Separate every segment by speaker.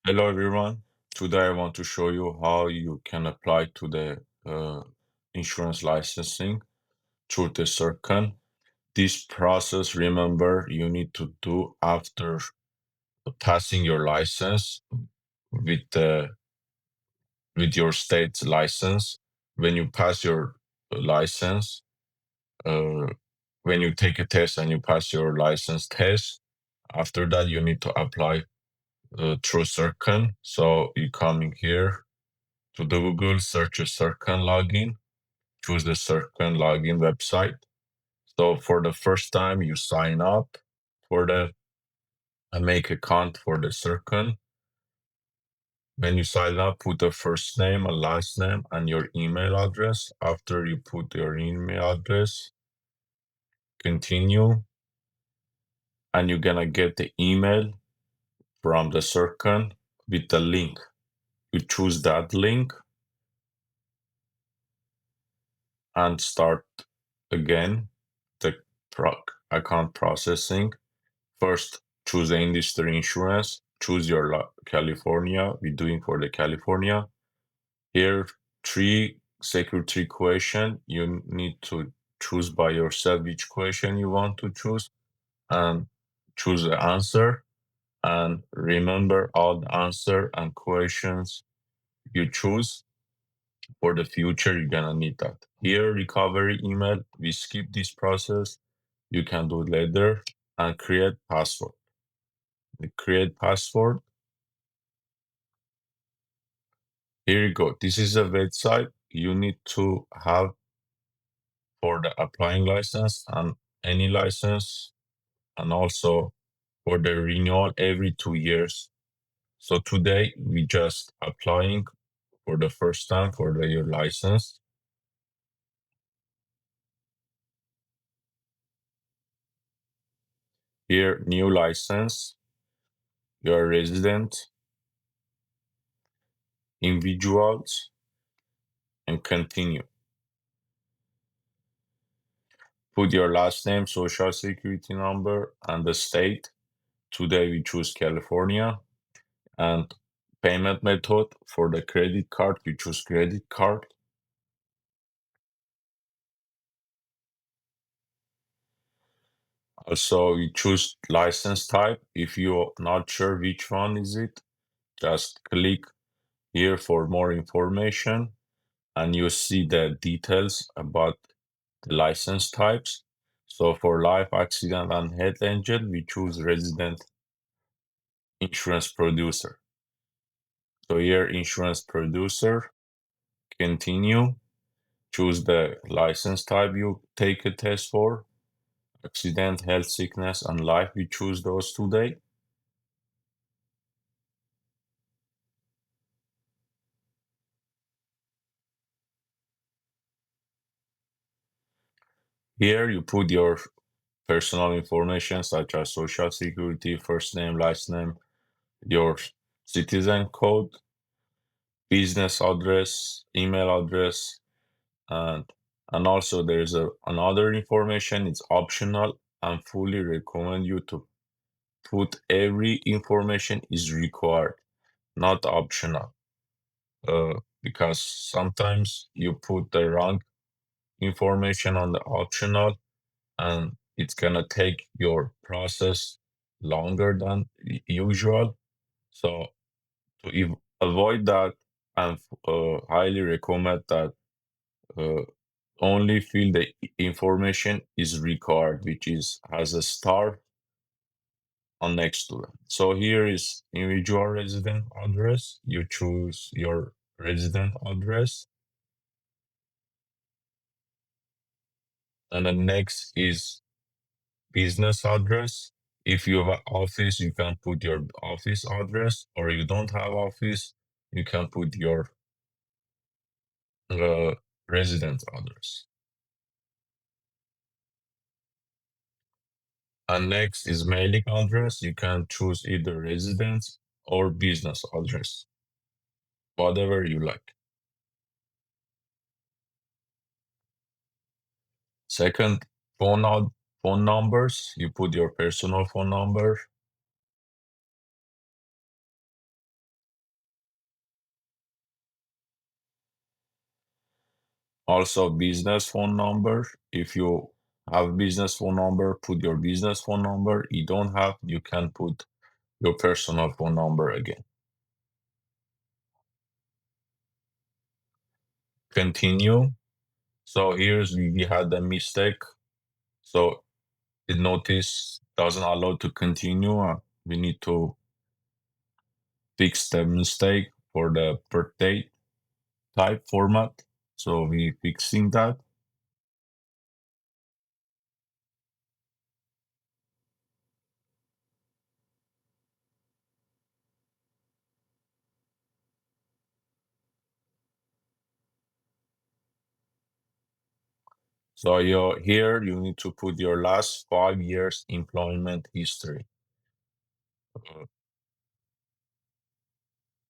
Speaker 1: Hello everyone. Today I want to show you how you can apply to the insurance licensing through the Sircon. This process, remember, you need to do after passing your license with the with your state's license. When you pass your license, uh, when you take a test and you pass your license test, after that you need to apply through Sircon. So you come in here to the Google, search a Sircon login, choose the Sircon login website. So for the first time, you sign up for the make account for the Sircon. When you sign up, put the first name and last name and your email address. After you put your email address, continue, and you're gonna get the email from the Sircon with the link. You choose that link and start again the account processing. First, choose the industry insurance. Choose your California. We're doing for the California. Here, three security question. You need to choose by yourself which question you want to choose and choose the answer. And remember all the answer and questions you choose for the future. You're gonna need that. Here, recovery email. We skip this process. You can do it later and create password. The create password. Here you go. This is a website you need to have for the applying license and any license, and also for the renewal every 2 years. So today we just applying for the first time for the your license. Here, new license, your resident, individuals, and continue. Put your last name, social security number, and the state. Today we choose California. And payment method for the credit card, you choose credit card. Also, you choose license type. If you're not sure which one is it, just click here for more information and you see the details about the license types. So for life, accident, and health engine, we choose resident insurance producer. So here, insurance producer, continue, choose the license type you take a test for. Accident, health, sickness, and life. We choose those today. Here you put your personal information such as social security, first name, last name, your citizen code, business address, email address, and also there's another information. It's optional and fully recommend you to put every information is required, not optional. Because sometimes you put the wrong information on the optional and it's gonna take your process longer than usual. So to avoid that, and highly recommend that uh, only fill the information is required, which is has a star on next to it. So here is individual resident address. You choose your resident address, and the next is business address. If you have an office, you can put your office address, or you don't have office, you can put your uh, resident address. And next is mailing address. You can choose either residence or business address, whatever you like. Second, phone numbers. You put your personal phone number. Also, business phone number. If you have business phone number, put your business phone number. You don't have, you can put your personal phone number again. Continue. So here's we had a mistake. So it notice doesn't allow to continue. We need to fix the mistake for the birthday type format. So we fixing that. So you here you need to put your last 5 years employment history. Uh,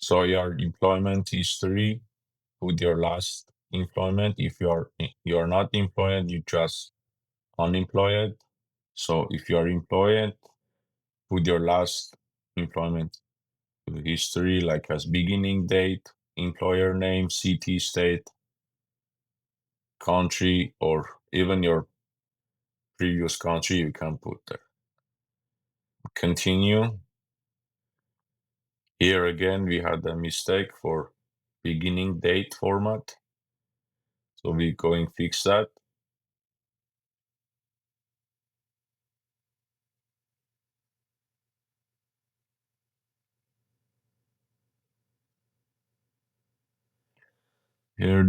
Speaker 1: So your employment history, put your last employment. If you're not employed, you just unemployed. So if you're employed, put your last employment history, like as beginning date, employer name, city, state, country, or even your previous country, you can put there. Continue. Here again, we had a mistake for beginning date format. So we're going fix that. Here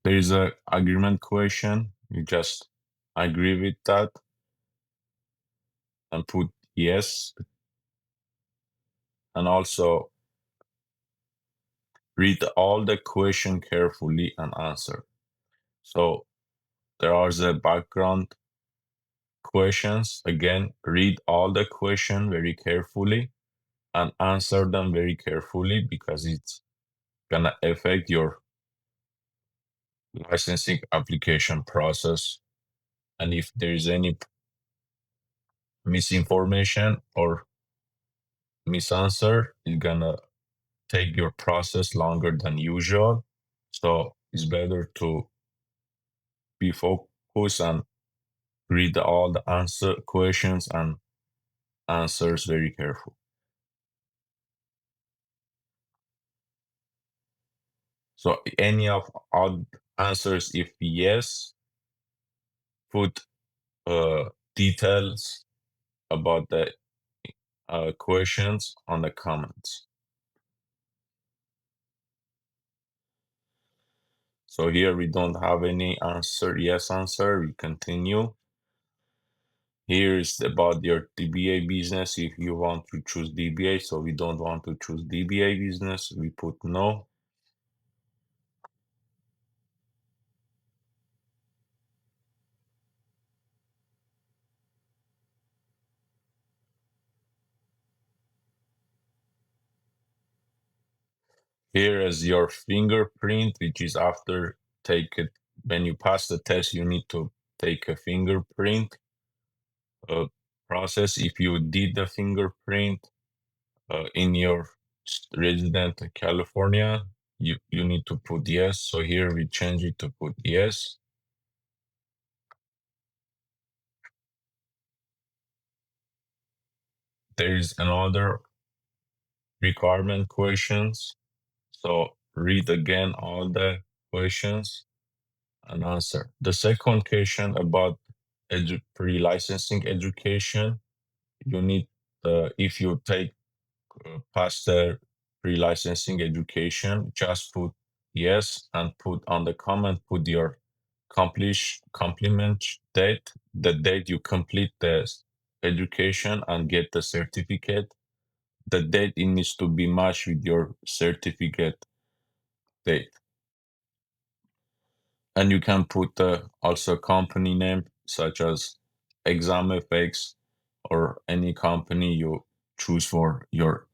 Speaker 1: there is a agreement question. You just agree with that and put yes. And also read all the question carefully and answer. So there are the background questions. Again, read all the question very carefully and answer them very carefully because it's gonna affect your licensing application process. And if there is any misinformation or misanswer, it's gonna take your process longer than usual. So it's better to be focused and read all the answer questions and answers very careful. So any of all answers, if yes, put details about the questions on the comments. So here we don't have any answer, yes answer, we continue. Here is about your DBA business. If you want to choose DBA, so we don't want to choose DBA business, we put no. Here is your fingerprint, which is after take it when you pass the test, you need to take a fingerprint uh, process. If you did the fingerprint in your resident California, you need to put yes. So here we change it to put yes. There is another requirement questions. So read again all the questions and answer. The second question about pre-licensing education, you need if you take pass the pre-licensing education, just put yes and put on the comment, put your compliment date, the date you complete the education and get the certificate. The date it needs to be matched with your certificate date. And you can put also company name such as ExamFX or any company you choose for your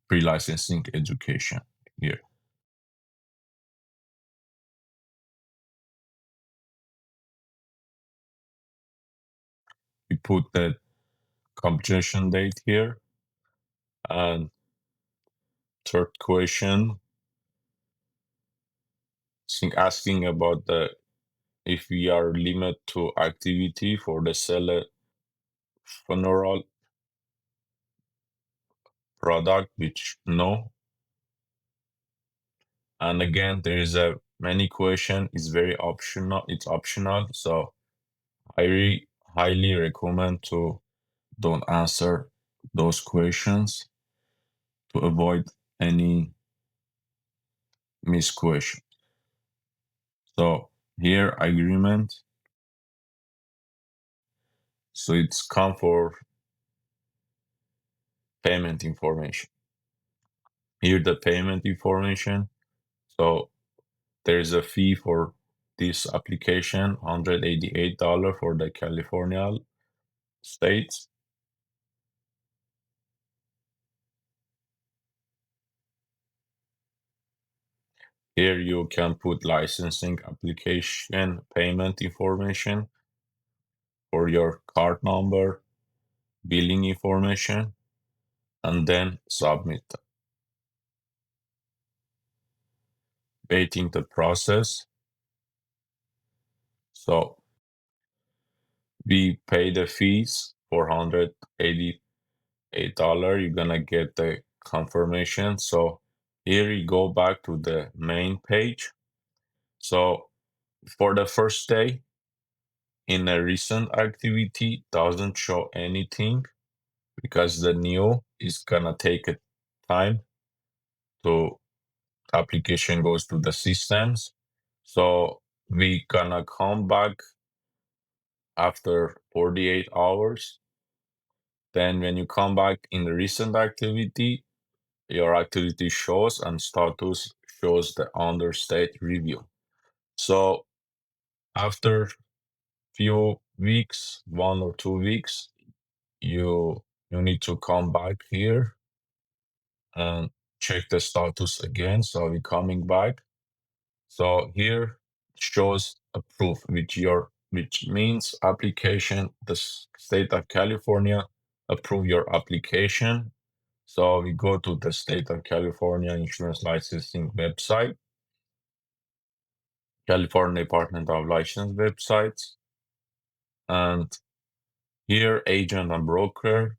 Speaker 1: pre-licensing education here. We put the completion date here. And third question, asking about the if we are limited to activity for the seller funeral product, which no. And again, there is a many question. It's very optional. It's optional. So I highly recommend to don't answer those questions to avoid any misquestion. So here agreement. So it's come for payment information. Here the payment information. So there is a fee for this application, $188 for the California states. Here you can put licensing application payment information for your card number, billing information, and then submit. Waiting the process. So we pay the fees, $488. You're gonna get the confirmation. So here you go back to the main page. So for the first day, in a recent activity, doesn't show anything because the new is gonna take a time to application goes to the systems. So we gonna come back after 48 hours. Then when you come back in the recent activity, your activity shows and status shows the under state review. So after few weeks, 1 or 2 weeks, you need to come back here and check the status again. So we're coming back. So here shows approved which means application, the state of California approve your application. So we go to the state of California insurance licensing website, California Department of License websites, and here agent and broker,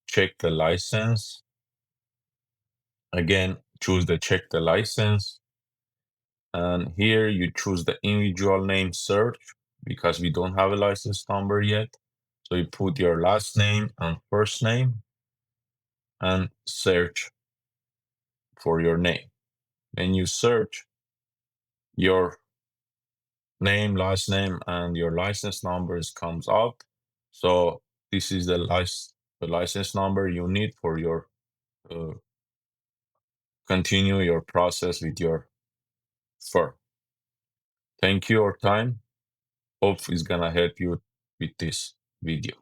Speaker 1: check the license. Again, choose the check the license. And here you choose the individual name search because we don't have a license number yet. So you put your last name and first name and search for your name. When you search, your name, last name, and your license numbers comes out. So this is the license number you need for your uh, continue your process with your firm. Thank you for your time. Hope it's gonna help you with this video.